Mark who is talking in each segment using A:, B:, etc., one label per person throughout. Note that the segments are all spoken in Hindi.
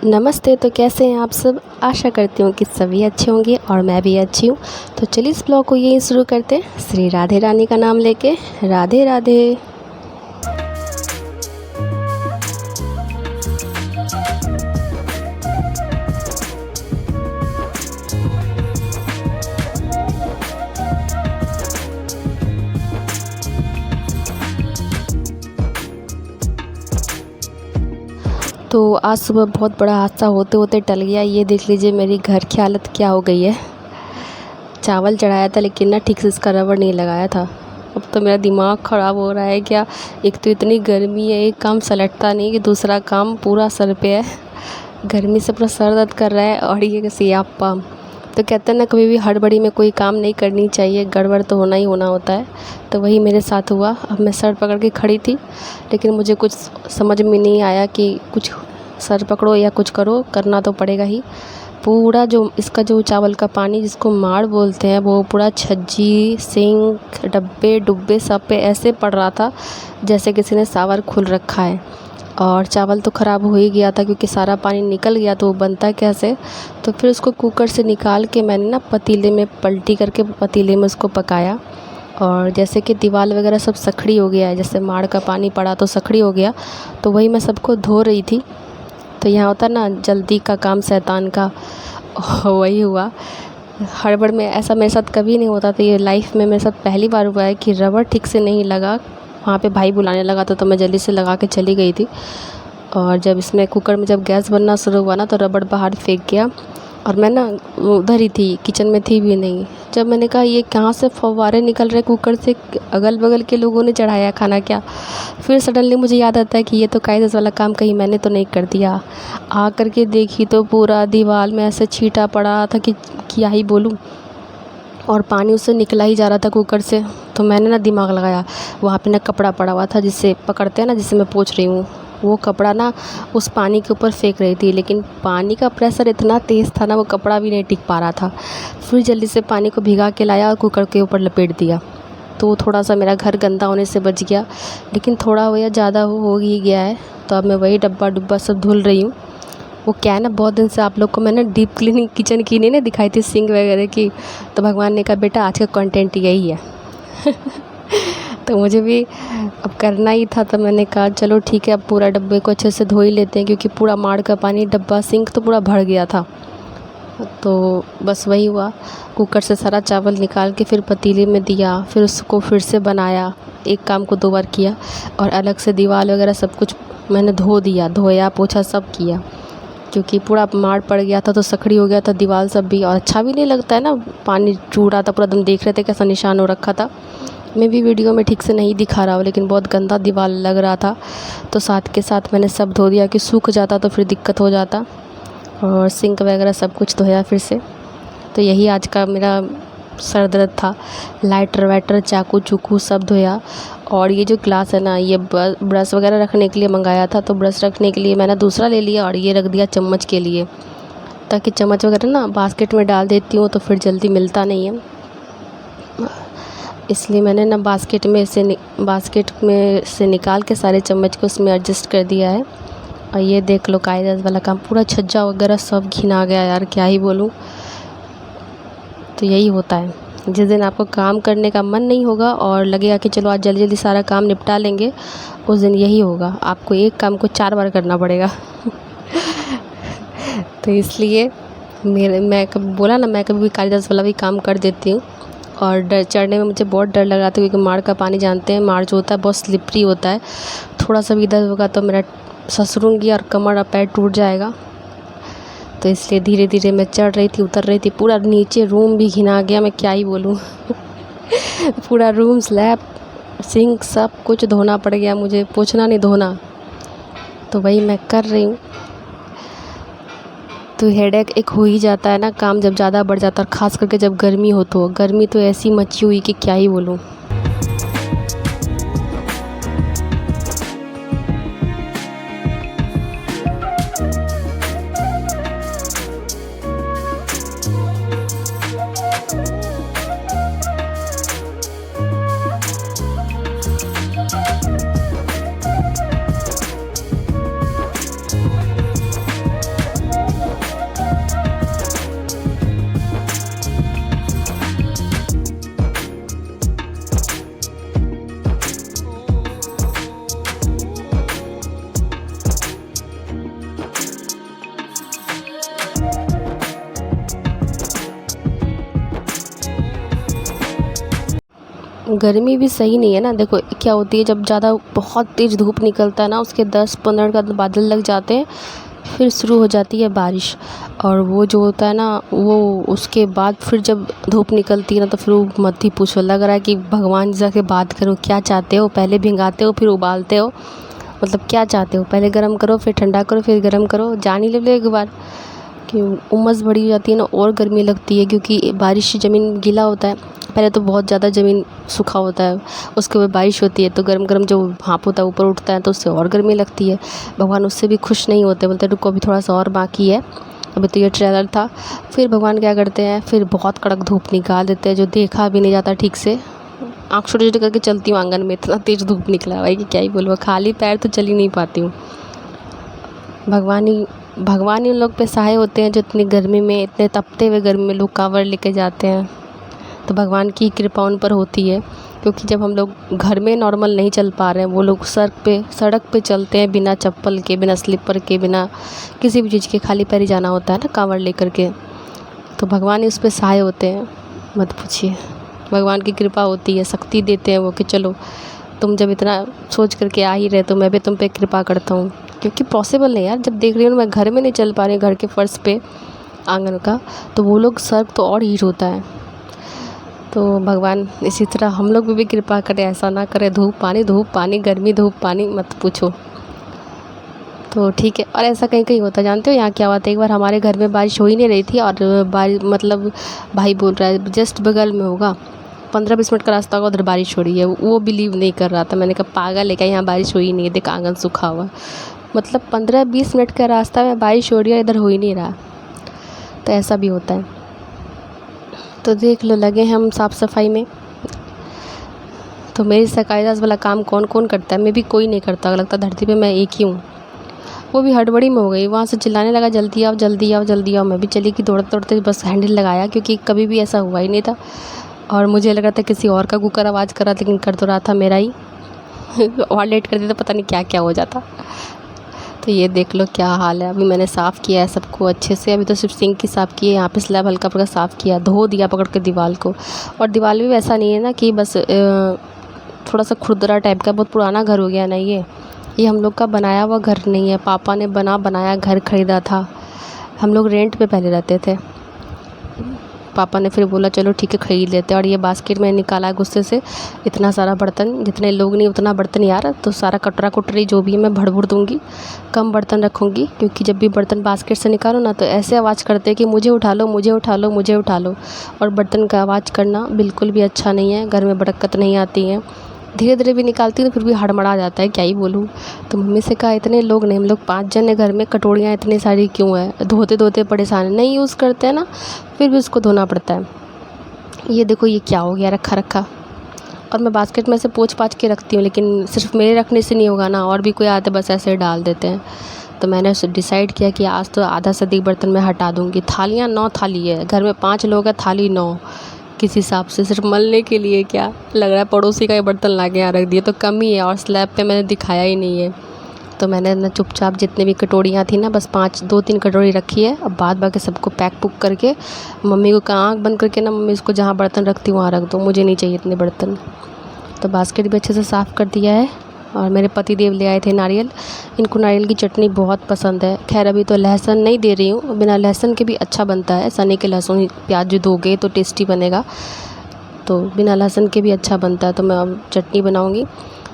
A: नमस्ते। तो कैसे हैं आप सब? आशा करती हूँ कि सभी अच्छे होंगे और मैं भी अच्छी हूँ। तो चलिए इस ब्लॉग को यहीं शुरू करते हैं, श्री राधे रानी का नाम लेके। राधे राधे। तो आज सुबह बहुत बड़ा हादसा होते होते टल गया। ये देख लीजिए मेरी घर की हालत क्या हो गई है। चावल चढ़ाया था लेकिन ना ठीक से इसका रबड़ नहीं लगाया था। अब तो मेरा दिमाग ख़राब हो रहा है। क्या, एक तो इतनी गर्मी है, एक काम सलटता नहीं कि दूसरा काम पूरा सर पे है। गर्मी से पूरा सर दर्द कर रहा है और ये सियापा। तो कहते हैं ना, कभी भी हड़बड़ी में कोई काम नहीं करनी चाहिए, गड़बड़ तो होना ही होना होता है। तो वही मेरे साथ हुआ। अब मैं सर पकड़ के खड़ी थी लेकिन मुझे कुछ समझ में नहीं आया कि कुछ सर पकड़ो या कुछ करो, करना तो पड़ेगा ही। पूरा जो इसका जो चावल का पानी जिसको माड़ बोलते हैं, वो पूरा छज्जी, सिंक, डब्बे डुब्बे सब पे ऐसे पड़ रहा था जैसे किसी ने सावर खुल रखा है। और चावल तो ख़राब हो ही गया था क्योंकि सारा पानी निकल गया, तो वो बनता कैसे। तो फिर उसको कुकर से निकाल के मैंने ना पतीले में पलटी करके पतीले में उसको पकाया। और जैसे कि दीवार वगैरह सब सखड़ी हो गया है, जैसे माड़ का पानी पड़ा तो सखड़ी हो गया। तो वही मैं सबको धो रही थी। तो यहाँ होता ना, जल्दी का काम शैतान का। वही हुआ। हड़बड़ में ऐसा मेरे साथ कभी नहीं होता था। ये लाइफ में मेरे साथ पहली बार हुआ है कि रबड़ ठीक से नहीं लगा। वहाँ पे भाई बुलाने लगा था तो मैं जल्दी से लगा के चली गई थी। और जब इसमें कुकर में जब गैस बनना शुरू हुआ ना, तो रबड़ बाहर फेंक गया। और मैं ना उधर ही थी, किचन में थी भी नहीं। जब मैंने कहा ये कहाँ से फव्वारे निकल रहे कुकर से, अगल बगल के लोगों ने चढ़ाया खाना क्या। फिर सडनली मुझे याद आता है कि ये तो कायदे वाला काम कहीं मैंने तो नहीं कर दिया। आ करके देखी तो पूरा दीवार में ऐसे छींटा पड़ा था कि क्या ही बोलूँ। और पानी उससे निकला ही जा रहा था कुकर से। तो मैंने ना दिमाग लगाया, वहाँ पे ना कपड़ा पड़ा हुआ था जिससे पकड़ते हैं ना, जिससे मैं पोंछ रही हूँ। वो कपड़ा ना उस पानी के ऊपर फेंक रही थी, लेकिन पानी का प्रेशर इतना तेज़ था ना, वो कपड़ा भी नहीं टिक पा रहा था। फिर जल्दी से पानी को भिगा के लाया और कुकर के ऊपर लपेट दिया। तो थोड़ा सा मेरा घर गंदा होने से बच गया, लेकिन थोड़ा हो या ज़्यादा हो ही गया है। तो अब मैं वही डब्बा डुब्बा सब धुल रही हूँ। वो क्या है ना, बहुत दिन से आप लोग को मैंने डीप क्लीनिंग किचन की नहीं ना दिखाई थी, सिंक वगैरह की। तो भगवान ने कहा बेटा आज का कंटेंट यही है। तो मुझे भी अब करना ही था, तो मैंने कहा चलो ठीक है, अब पूरा डब्बे को अच्छे से धो ही लेते हैं क्योंकि पूरा माड़ का पानी डब्बा सिंक तो पूरा भर गया था। तो बस वही हुआ। कुकर से सारा चावल निकाल के फिर पतीले में दिया, फिर उसको फिर से बनाया। एक काम को 2 बार किया। और अलग से दीवार वगैरह सब कुछ मैंने धो दिया, धोया पोछा सब किया क्योंकि पूरा माड़ पड़ गया था तो सखड़ी हो गया था दीवार सब भी। और अच्छा भी नहीं लगता है ना, पानी चूड़ रहा था पूरा, एकदम देख रहे थे कैसा निशान हो रखा था। मैं भी वीडियो में ठीक से नहीं दिखा रहा हूँ, लेकिन बहुत गंदा दीवार लग रहा था। तो साथ के साथ मैंने सब धो दिया कि सूख जाता तो फिर दिक्कत हो जाता। और सिंक वगैरह सब कुछ धोया फिर से। तो यही आज का मेरा सर दर्द था। लाइटर वाइटर चाकू चूकू सब धोया। और ये जो ग्लास है ना, ये ब्रश वगैरह रखने के लिए मंगाया था, तो ब्रश रखने के लिए मैंने दूसरा ले लिया और ये रख दिया चम्मच के लिए, ताकि चम्मच वगैरह ना बास्केट में डाल देती हूँ तो फिर जल्दी मिलता नहीं है। इसलिए मैंने ना बास्केट में से निकाल के सारे चम्मच को उसमें एडजस्ट कर दिया है। और ये देख लो कायदे वाला काम, पूरा छज्जा वगैरह सब घिना गया यार, क्या ही बोलूँ। तो यही होता है, जिस दिन आपको काम करने का मन नहीं होगा और लगेगा कि चलो आज जल्दी जल्दी सारा काम निपटा लेंगे, उस दिन यही होगा, आपको एक काम को 4 बार करना पड़ेगा। तो इसलिए मैं कभी बोला ना, मैं कभी भी कालिदास वाला भी काम कर देती हूँ। और डर चढ़ने में मुझे बहुत डर लग रहा था क्योंकि माड़ का पानी जानते हैं, माड़ जो होता है बहुत स्लिपरी होता है। थोड़ा सा भी इधर होगा तो मेरा ससरूंगी और कमर और पैर टूट जाएगा। तो इसलिए धीरे धीरे मैं चढ़ रही थी, उतर रही थी। पूरा नीचे रूम भी घिना गया, मैं क्या ही बोलूँ। पूरा रूम, स्लैब, सिंक सब कुछ धोना पड़ गया मुझे, पोंछना नहीं धोना। तो वही मैं कर रही हूँ। तो हेडेक एक हो ही जाता है ना, काम जब ज़्यादा बढ़ जाता है, और ख़ास करके जब गर्मी हो तो गर्मी तो ऐसी मची हुई कि क्या ही बोलूँ। गर्मी भी सही नहीं है ना। देखो क्या होती है, जब ज़्यादा बहुत तेज़ धूप निकलता है ना, उसके 10-15 का बादल लग जाते हैं, फिर शुरू हो जाती है बारिश। और वो जो होता है ना, वो उसके बाद फिर जब धूप निकलती है ना, तो फिर वो मत ही पूछो। लग रहा है कि भगवान जी से बात करो, क्या चाहते हो, पहले भिंगाते हो फिर उबालते हो, मतलब क्या चाहते हो, पहले गर्म करो फिर ठंडा करो फिर गर्म करो, जान ही ले लो एक बार। कि उमस बड़ी हो जाती है ना, और गर्मी लगती है, क्योंकि बारिश से ज़मीन गीला होता है। पहले तो बहुत ज़्यादा ज़मीन सूखा होता है, उसके बाद बारिश होती है तो गरम गरम जो भाप होता है ऊपर उठता है, तो उससे और गर्मी लगती है। भगवान उससे भी खुश नहीं होते, बोलते रुको अभी थोड़ा सा और बाकी है, अभी तो ये ट्रेलर था। फिर भगवान क्या करते हैं, फिर बहुत कड़क धूप निकाल देते हैं, जो देखा भी नहीं जाता ठीक से। आँख छोटे छोटे करके चलती हूँ आंगन में, इतना तेज़ धूप निकला भाई कि क्या ही बोलूँ, खाली पैर तो चल ही नहीं पाती हूँ। भगवान ही उन लोग पे सहाय होते हैं जो इतनी गर्मी में, इतने तपते हुए गर्मी में लोग कांवड़ लेके जाते हैं। तो भगवान की कृपा उन पर होती है, क्योंकि जब हम लोग घर में नॉर्मल नहीं चल पा रहे हैं, वो लोग सड़क पे चलते हैं बिना चप्पल के, बिना स्लीपर के, बिना किसी भी चीज़ के, खाली पैर ही जाना होता है ना कांवड़ लेकर के। तो भगवान ही उस पर सहाय होते हैं, मत पूछिए। भगवान की कृपा होती है, शक्ति देते हैं वो कि चलो तुम जब इतना सोच करके आ ही रहे तो मैं भी तुम पे कृपा करता हूँ। क्योंकि पॉसिबल नहीं यार, जब देख रही हूँ मैं घर में नहीं चल पा रही, घर के फर्श पे आंगन का, तो वो लोग सड़क तो और हीट होता है। तो भगवान इसी तरह हम लोग पे भी कृपा करे, ऐसा ना करे धूप पानी गर्मी धूप पानी मत पूछो। तो ठीक है। और ऐसा कहीं कहीं होता, जानते हो यहाँ क्या हुआ था, एक बार हमारे घर में बारिश हो ही नहीं रही थी, और मतलब भाई बोल रहा है जस्ट बगल में होगा, 15-20 मिनट का रास्ता होगा, उधर बारिश हो रही है। वो बिलीव नहीं कर रहा था। मैंने कहा पागल है क्या, यहाँ बारिश हो ही नहीं है, देख आंगन सूखा हुआ। मतलब 15-20 मिनट का रास्ता में बारिश हो रही है, इधर हो ही नहीं रहा। तो ऐसा भी होता है। तो देख लो, लगे हम साफ़ सफाई में। तो मेरी सकाईदास वाला काम कौन कौन करता है, मैं भी कोई नहीं करता, लगता धरती पे मैं एक ही हूँ। वो भी हड़बड़ी में हो गई, वहाँ से चिल्लाने लगा जल्दी आओ जल्दी आओ जल्दी आओ। मैं भी चली कि दौड़ते दौड़ते बस हैंडल लगाया, क्योंकि कभी भी ऐसा हुआ ही नहीं था। और मुझे लग रहा था किसी और का कुकर आवाज़ कर रहा था, लेकिन कर तो रहा था मेरा ही। और लेट कर दिया तो पता नहीं क्या क्या हो जाता। तो ये देख लो क्या हाल है। अभी मैंने साफ़ किया है सबको अच्छे से, अभी तो सिर्फ सिंक की साफ़ की है, यहाँ पे स्लैब हल्का फुल्का साफ़ किया, धो दिया पकड़ के दीवार को। और दीवार भी वैसा नहीं है ना कि बस थोड़ा सा खुरदरा टाइप का, बहुत पुराना घर हो गया ना ये हम लोग का बनाया हुआ घर नहीं है, पापा ने बनाया घर ख़रीदा था। हम लोग रेंट पे पहले रहते थे, पापा ने फिर बोला चलो ठीक है ख़रीद लेते हैं। और ये बास्केट में निकाला गुस्से से, इतना सारा बर्तन, जितने लोग नहीं उतना बर्तन यार, तो सारा कटरा कुटरी जो भी है मैं भड़ भुड़ दूँगी, कम बर्तन रखूँगी। क्योंकि जब भी बर्तन बास्केट से निकालो ना, तो ऐसे आवाज़ करते हैं कि मुझे उठा लो मुझे उठा लो मुझे उठा लो। और बर्तन का आवाज़ करना बिल्कुल भी अच्छा नहीं है, घर में बरकत नहीं आती है। धीरे धीरे भी निकालती हूँ तो फिर भी हड़बड़ा जाता है, क्या ही बोलूँ। तो मम्मी से कहा इतने लोग नहीं, हम लोग 5 जन है घर में, कटोरियाँ इतनी सारी क्यों है, धोते धोते परेशान, नहीं यूज़ करते हैं ना, फिर भी उसको धोना पड़ता है। ये देखो ये क्या हो गया रखा रखा। और मैं बास्केट में से पोंछ पाछ के रखती हूँ, लेकिन सिर्फ मेरे रखने से नहीं होगा ना, और भी कोई आते बस ऐसे डाल देते हैं। तो मैंने डिसाइड किया कि आज तो आधा से अधिक बर्तन मैं हटा दूँगी। थालियाँ 9 थाली है, घर में 5 लोग हैं, थाली 9 किस हिसाब से, सिर्फ मलने के लिए क्या लग रहा है पड़ोसी का ये बर्तन ला के यहाँ रख दिए, तो कम ही है। और स्लैब पे मैंने दिखाया ही नहीं है। तो मैंने ना चुपचाप जितने भी कटोरियाँ थी ना, बस 2-3 कटोरी रखी है। अब बाद बाकी सबको पैक पुक करके मम्मी को कहा आँख बंद करके ना, मम्मी इसको जहाँ बर्तन रखती हूँ वहाँ रख दो, मुझे नहीं चाहिए इतने बर्तन। तो बास्केट भी अच्छे से साफ़ कर दिया है। और मेरे पति देव ले आए थे नारियल, इनको नारियल की चटनी बहुत पसंद है। खैर अभी तो लहसुन नहीं दे रही हूँ, बिना लहसुन के भी अच्छा बनता है, ऐसा नहीं कि लहसुन प्याज जो दोगे तो टेस्टी बनेगा, तो बिना लहसुन के भी अच्छा बनता है। तो मैं अब चटनी बनाऊँगी।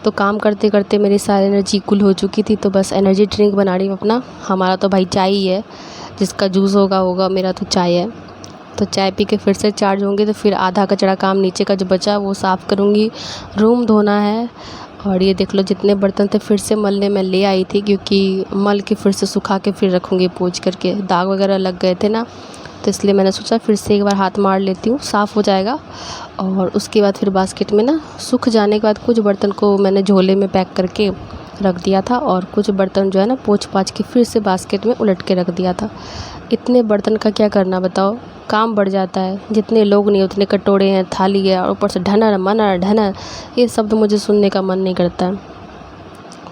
A: तो काम करते करते मेरी सारी एनर्जी कुल हो चुकी थी, तो बस एनर्जी ड्रिंक बना रही हूँ अपना। हमारा तो भाई चाय ही है, जिसका जूस होगा, मेरा तो चाय है। तो चाय पी के फिर से चार्ज होंगे, तो फिर आधा कचरा काम नीचे का जो बचा वो साफ़ करूँगी। रूम धोना है। और ये देख लो जितने बर्तन थे फिर से मलने में ले आई थी, क्योंकि मल के फिर से सुखा के फिर रखूँगी पोंछ करके, दाग वगैरह लग गए थे ना, तो इसलिए मैंने सोचा फिर से एक बार हाथ मार लेती हूँ, साफ़ हो जाएगा। और उसके बाद फिर बास्केट में ना सूख जाने के बाद कुछ बर्तन को मैंने झोले में पैक करके रख दिया था, और कुछ बर्तन जो है ना पोंछ पाछ के फिर से बास्केट में उलट के रख दिया था। इतने बर्तन का क्या करना बताओ, काम बढ़ जाता है। जितने लोग नहीं उतने कटोरे हैं, थाली है, और ऊपर से ढनर मनर ढनर, ये शब्द मुझे सुनने का मन नहीं करता है।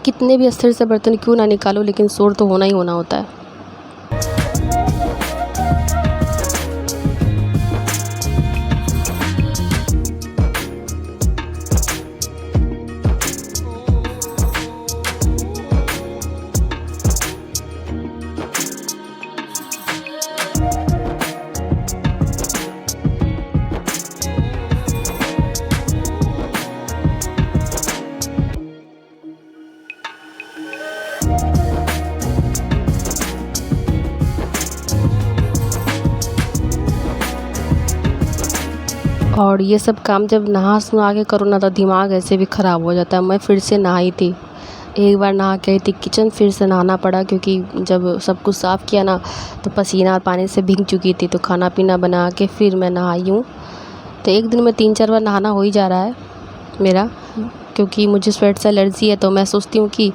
A: कितने भी अस्थिर से बर्तन क्यों ना निकालो, लेकिन शोर तो होना ही होना होता है। और ये सब काम जब नहा सुना के करो ना तो दिमाग ऐसे भी ख़राब हो जाता है। मैं फिर से नहाई थी, एक बार नहा के आई थी किचन, फिर से नहाना पड़ा क्योंकि जब सब कुछ साफ़ किया ना तो पसीना और पानी से भीग चुकी थी। तो खाना पीना बना के फिर मैं नहाई हूँ। तो एक दिन में 3-4 बार नहाना हो ही जा रहा है मेरा, क्योंकि मुझे स्वेट से एलर्जी है। तो मैं सोचती हूँ कि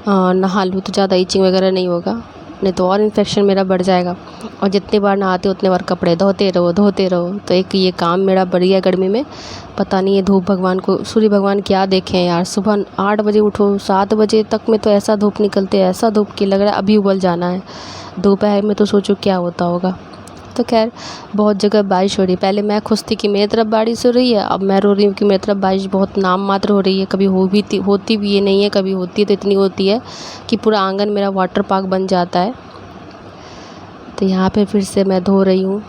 A: नहा लूँ तो ज़्यादा इचिंग वगैरह नहीं होगा, नहीं तो और इन्फेक्शन मेरा बढ़ जाएगा। और जितनी बार नहाते उतने बार कपड़े धोते रहो। तो एक ये काम मेरा बढ़ गया गर्मी में। पता नहीं ये धूप भगवान को, सूर्य भगवान क्या देखें यार। सुबह 8 बजे उठो, 7 बजे तक में तो ऐसा धूप निकलते है, ऐसा धूप कि लग रहा है अभी उबल जाना है। दोपहर में तो सोचो क्या होता होगा। तो खैर बहुत जगह बारिश हो रही है। पहले मैं खुश थी कि मेरी तरफ बारिश हो रही है, अब मैं रो रही हूँ कि मेरी तरफ बारिश बहुत नाम मात्र हो रही है। कभी होती भी ये नहीं है, कभी होती है तो इतनी होती है कि पूरा आंगन मेरा वाटर पार्क बन जाता है। तो यहाँ पे फिर से मैं धो रही हूँ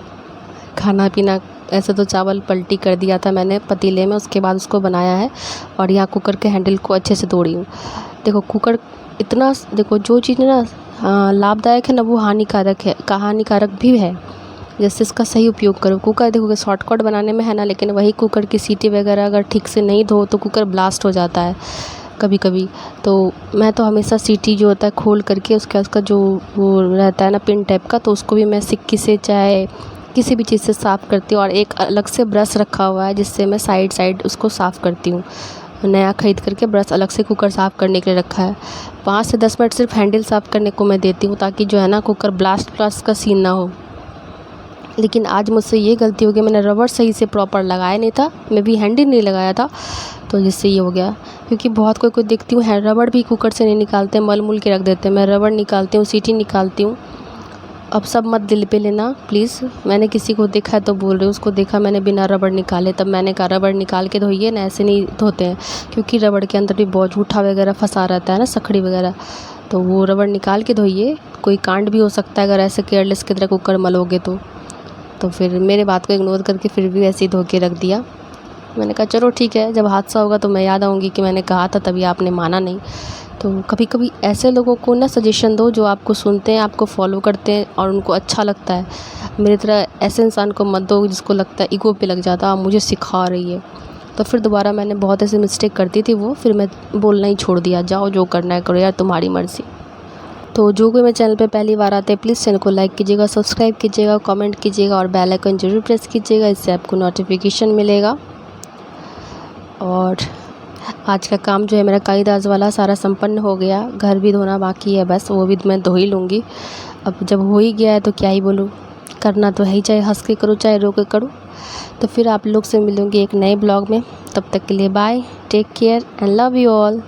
A: खाना पीना। ऐसे तो चावल पलटी कर दिया था मैंने पतीले में, उसके बाद उसको बनाया है। और यहाँ कुकर के हैंडल को अच्छे से धो रही हूँ। देखो कुकर इतना, देखो जो चीज़ ना लाभदायक है ना वो हानिकारक भी है। जैसे इसका सही उपयोग करो। कुकर देखो शॉर्टकट बनाने में है ना, लेकिन वही कुकर की सीटी वगैरह अगर ठीक से नहीं धो तो कुकर ब्लास्ट हो जाता है कभी कभी। तो मैं तो हमेशा सीटी जो होता है खोल करके उसका जो वो रहता है ना पिन टाइप का, तो उसको भी मैं सिक्की से चाहे किसी भी चीज़ से साफ़ करती हूँ। और एक अलग से ब्रश रखा हुआ है जिससे मैं साइड उसको साफ़ करती हूँ। नया ख़रीद करके ब्रश अलग से कुकर साफ़ करने के लिए रखा है। 5 से 10 मिनट सिर्फ हैंडल साफ़ करने को मैं देती हूँ, ताकि जो है ना कुकर ब्लास्ट का सीन ना हो। लेकिन आज मुझसे ये गलती हो गई, मैंने रबड़ सही से प्रॉपर लगाया नहीं था, मैं भी हैंडल नहीं लगाया था, तो जिससे ये हो गया। क्योंकि बहुत कोई देखती हूँ है रबड़ भी कुकर से नहीं निकालते, मल के रख देते हैं। मैं रबड़ निकालती हूँ, सीटी निकालती हूँ। अब सब मत दिल पे लेना प्लीज़। मैंने किसी को देखा है तो बोल रही हूँ, उसको देखा मैंने बिना रबड़ निकाले, तब मैंने कहा रबड़ निकाल के धोइए ना, ऐसे नहीं धोते हैं। क्योंकि रबड़ के अंदर भी बहुत झूठा वगैरह फंसा रहता है ना, सखड़ी वगैरह। तो वो रबड़ निकाल के धोइए, कोई कांड भी हो सकता है अगर ऐसे केयरलेस की तरह कुकर मलोगे तो फिर मेरे बात को इग्नोर करके फिर भी ऐसे ही धो के रख दिया। मैंने कहा चलो ठीक है, जब हादसा होगा तो मैं याद आऊँगी कि मैंने कहा था, तभी आपने माना नहीं। तो कभी कभी ऐसे लोगों को ना सजेशन दो जो आपको सुनते हैं, आपको फॉलो करते हैं और उनको अच्छा लगता है। मेरी तरह ऐसे इंसान को मत दो जिसको लगता है ईगो पे लग जाता है मुझे सिखा रही है। तो फिर दोबारा मैंने बहुत ऐसे मिस्टेक करती थी फिर मैं बोलना ही छोड़ दिया, जाओ जो करना है करो यार, तुम्हारी मर्ज़ी। तो जो कोई मेरे चैनल पे पहली बार आते हैं प्लीज़ चैनल को लाइक कीजिएगा, सब्सक्राइब कीजिएगा, कमेंट कीजिएगा और बेल आइकन ज़रूर प्रेस कीजिएगा, इससे आपको नोटिफिकेशन मिलेगा। और आज का काम जो है मेरा काईदाज वाला सारा संपन्न हो गया। घर भी धोना बाकी है, बस वो भी मैं धो ही लूँगी। अब जब हो ही गया है तो क्या ही बोलूँ, करना तो है ही, चाहे हंस के करो चाहे रो के करो। तो फिर आप लोग से मिलूँगी एक नए ब्लॉग में, तब तक के लिए bye, take care and love you all.